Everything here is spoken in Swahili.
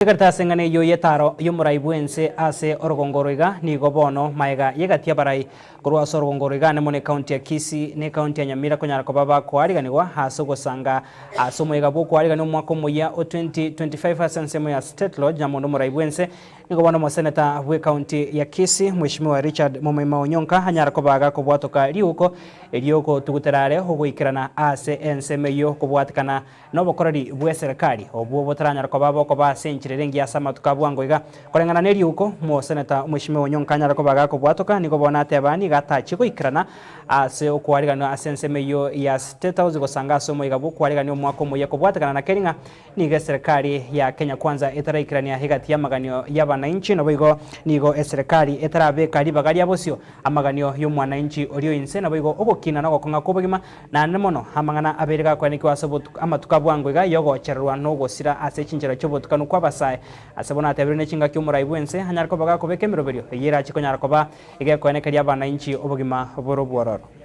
Karatasi ngane yo yetaro yomurai bwense ase orogongoroiga nigo bono maega yegatia barai korwa sorogongoroiga ne mone county ya Kisii ne county ya Nyamira konyara ko baba kwariganirwa haso gosanga aso moiga bwo kwariganirwa mwaka moya o 2025 asense ya state lodge namondo murai bwense nigo bono mo senator bwe county ya Kisii mheshimiwa Richard Momaima Onyonka hanyara ko baga ko bwatoka riuko erioko tuguterare hogoikirana ase enseme yo ko bwatikana no bokorari bwe serikali obwo botaranyara ko baba ko ba rengi ya sama tukabwango iga korengana neri uko mo senator mheshimiwa Onyonka nyara ko baga ko bwatoka niko bona atebani gatachi goikrana ase okwarigana asenseme yo ya state house gosanga somo iga bukwarigana omwako moya ko bwatakana na keringa niga serikali ya Kenya Kwanza etaraikirania higati ya maganio ya bananchi no bigo nigo serikali etarabeka libagari abosio amaganio yo mwananchi orio inse na bigo ogokina na gokonga kubugima na nemono hamangana aberega kwanikwa sobotu amatukabwango iga yogo cherwa no gosira ase chinjera chobotukanu kwa asabona atebirine chinga kyumurai bwense hanyarko baga ko bekemeroberio yira chikonyara ko ba ige ko ene kali abana inchi obugima boro bwororo.